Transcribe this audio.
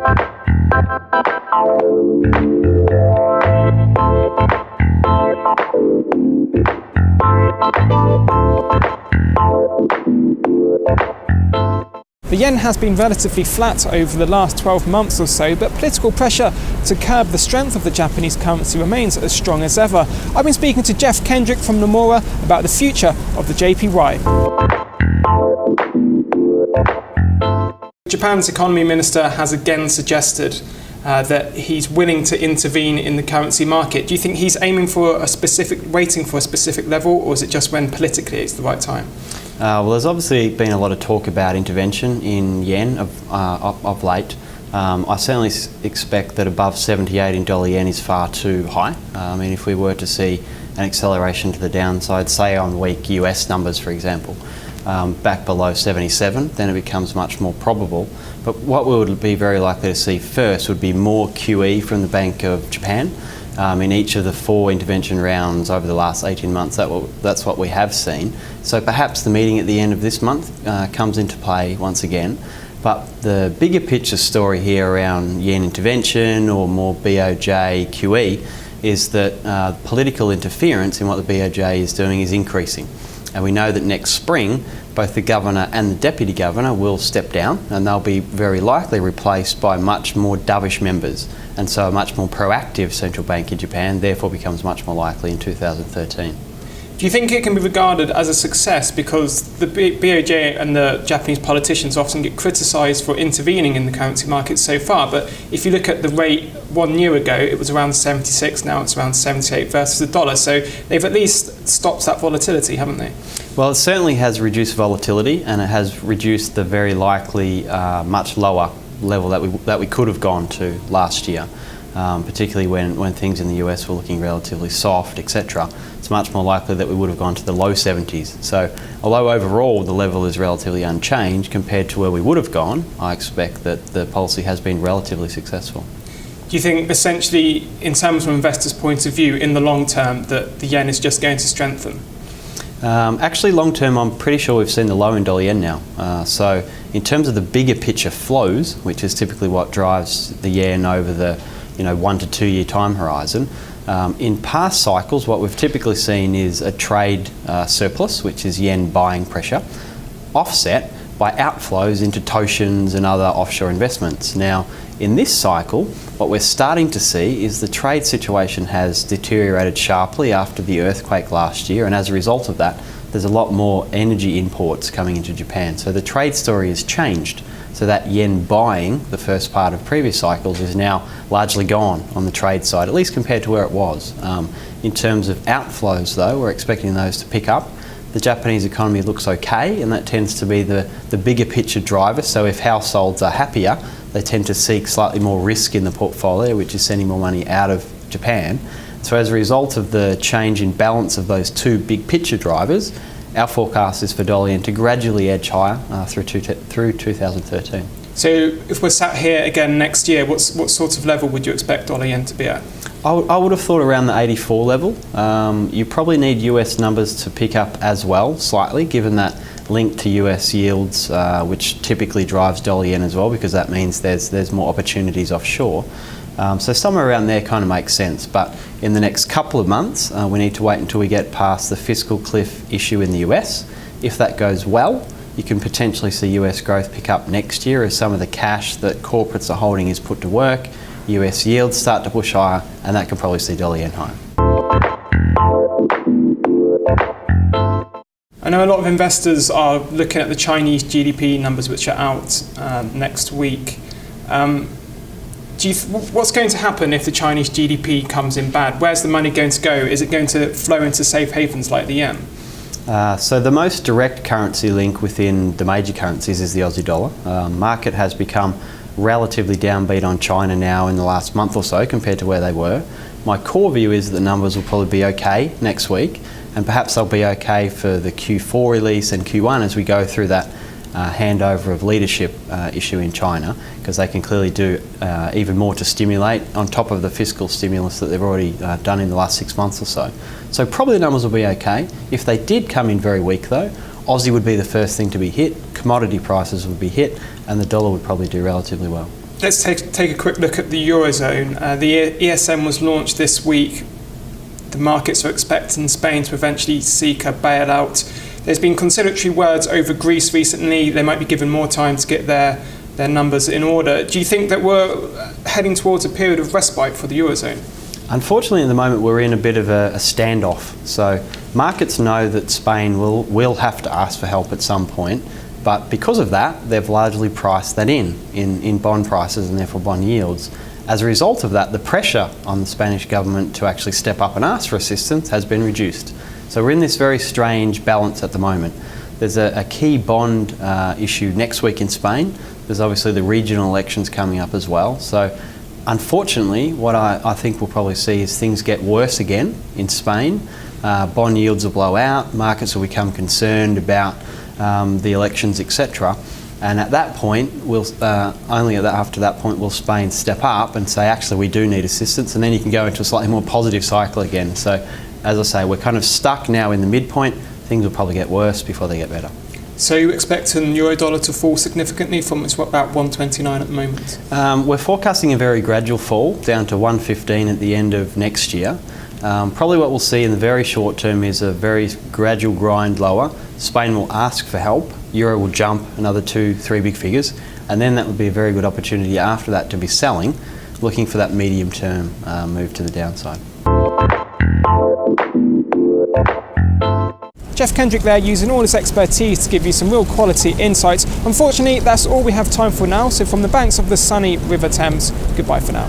The yen has been relatively flat over the last 12 months or so, but political pressure to curb the strength of the Japanese currency remains as strong as ever. I've been speaking to Geoff Kendrick from Nomura about the future of the JPY. Japan's economy minister has again suggested that he's willing to intervene in the currency market. Do you think he's aiming for waiting for a specific level, or is it just when politically it's the right time? Well, there's obviously been a lot of talk about intervention in yen of late. I certainly expect that above 78 in dollar yen is far too high. I mean, if we were to see an acceleration to the downside, say on weak US numbers, for example, back below 77, then it becomes much more probable. But what we would be very likely to see first would be more QE from the Bank of Japan. In each of the 4 intervention rounds over the last 18 months, that's what we have seen. So perhaps the meeting at the end of this month comes into play once again. But the bigger picture story here around yen intervention or more BOJ QE is that political interference in what the BOJ is doing is increasing. And we know that next spring, both the governor and the deputy governor will step down, and they'll be very likely replaced by much more dovish members. And so a much more proactive central bank in Japan therefore becomes much more likely in 2013. Do you think it can be regarded as a success because the BOJ and the Japanese politicians often get criticised for intervening in the currency market so far, but if you look at the rate 1 year ago, it was around 76, now it's around 78 versus the dollar, so they've at least stopped that volatility, haven't they? Well, it certainly has reduced volatility, and it has reduced the very likely much lower level that we could have gone to last year. Particularly when things in the US were looking relatively soft, etc. It's much more likely that we would have gone to the low 70s. So although overall the level is relatively unchanged compared to where we would have gone, I expect that the policy has been relatively successful. Do you think essentially, in terms of investors' point of view, in the long term, that the yen is just going to strengthen? Actually, long term, I'm pretty sure we've seen the low in dollar yen now. So in terms of the bigger picture flows, which is typically what drives the yen over the 1 to 2 year time horizon. In past cycles, what we've typically seen is a trade surplus, which is yen buying pressure, offset by outflows into Toshins and other offshore investments. Now, in this cycle, what we're starting to see is the trade situation has deteriorated sharply after the earthquake last year, and as a result of that, there's a lot more energy imports coming into Japan. So the trade story has changed. So that yen buying, the first part of previous cycles, is now largely gone on the trade side, at least compared to where it was. In terms of outflows though, we're expecting those to pick up. The Japanese economy looks okay, and that tends to be the bigger picture driver. So if households are happier, they tend to seek slightly more risk in the portfolio, which is sending more money out of Japan. So as a result of the change in balance of those 2 big picture drivers, our forecast is for dollar yen to gradually edge higher through 2013. So if we're sat here again next year, what sort of level would you expect dollar yen to be at? I would have thought around the 84 level. You probably need US numbers to pick up as well, slightly, given that link to US yields, which typically drives dollar yen as well, because that means there's more opportunities offshore. So somewhere around there kind of makes sense, but in the next couple of months we need to wait until we get past the fiscal cliff issue in the US. If that goes well, you can potentially see US growth pick up next year as some of the cash that corporates are holding is put to work, US yields start to push higher, and that can probably see dollar yen higher. I know a lot of investors are looking at the Chinese GDP numbers which are out next week. What's going to happen if the Chinese GDP comes in bad? Where's the money going to go? Is it going to flow into safe havens like the yen? So the most direct currency link within the major currencies is the Aussie dollar. Market has become relatively downbeat on China now in the last month or so compared to where they were. My core view is that the numbers will probably be okay next week, and perhaps they'll be okay for the Q4 release and Q1 as we go through that handover of leadership issue in China, because they can clearly do even more to stimulate on top of the fiscal stimulus that they've already done in the last 6 months or so. So probably the numbers will be okay. If they did come in very weak though, Aussie would be the first thing to be hit, commodity prices would be hit, and the dollar would probably do relatively well. Let's take a quick look at the Eurozone. The ESM was launched this week. The markets are expecting Spain to eventually seek a bailout. There's been conciliatory words over Greece recently. They might be given more time to get their numbers in order. Do you think that we're heading towards a period of respite for the Eurozone? Unfortunately, at the moment, we're in a bit of a standoff. So markets know that Spain will have to ask for help at some point. But because of that, they've largely priced that in bond prices and therefore bond yields. As a result of that, the pressure on the Spanish government to actually step up and ask for assistance has been reduced. So we're in this very strange balance at the moment. There's a key bond issue next week in Spain. There's obviously the regional elections coming up as well. So unfortunately, what I think we'll probably see is things get worse again in Spain. Bond yields will blow out, markets will become concerned about the elections, etc. And at that point, after that point will Spain step up and say, actually, we do need assistance, and then you can go into a slightly more positive cycle again. So, as I say, we're kind of stuck now in the midpoint. Things will probably get worse before they get better. So you expecting euro dollar to fall significantly from it's about 129 at the moment? We're forecasting a very gradual fall down to 115 at the end of next year. Probably what we'll see in the very short term is a very gradual grind lower. Spain will ask for help, euro will jump another 2-3 big figures, and then that would be a very good opportunity after that to be selling, looking for that medium term move to the downside. Geoff Kendrick there, using all his expertise to give you some real quality insights. Unfortunately, that's all we have time for now, so from the banks of the sunny River Thames, goodbye for now.